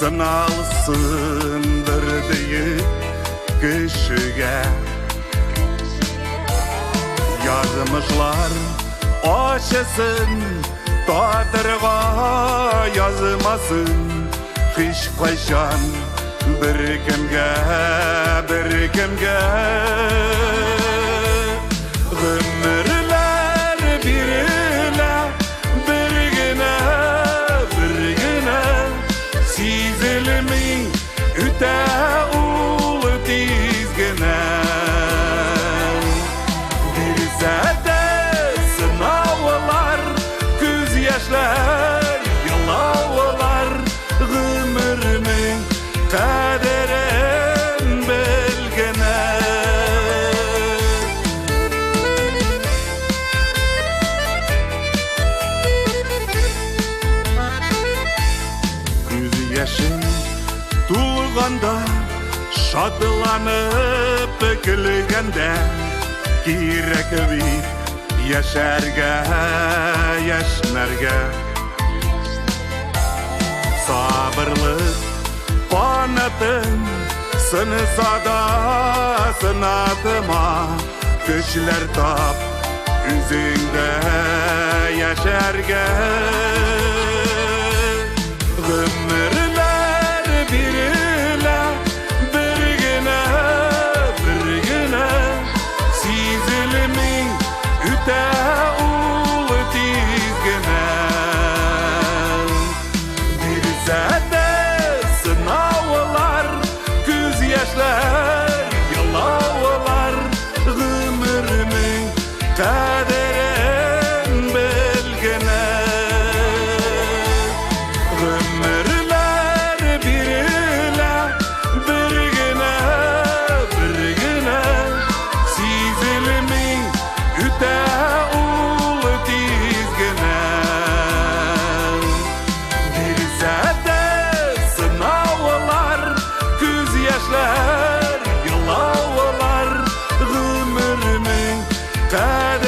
sınalsın birdiği kişiye. Yazmışlar aşısın, tadırga yazmasın. Hiç kaşan bir kimge, bir kimge. Gümürler birine, birgine, birgine. Sizilmi üte ul dizgine. Bir zade sınavlar, göz yaşlar, yıllar. Gümürümün kaderin belgene. Göz yaşın tulganda, şadlanıp gülgende. Gerek bir yaşarga, yaşmarga. Sabırlık kanatın sınısa da sınadıma. Kışlar tap yüzünde yaşarga. Gümürler birine, birgine, birgine. Sizilmin üte ul dizgine. Bir zade sınavlar, göz yaşlar, yıllar. Gümürümün kaderin belgene. Gümürler birine, birgine, birgine. Sizilmin üte ul dizgine. Bir zade sınavlar, göz yaşlar, yıllar. Gümürümün kaderin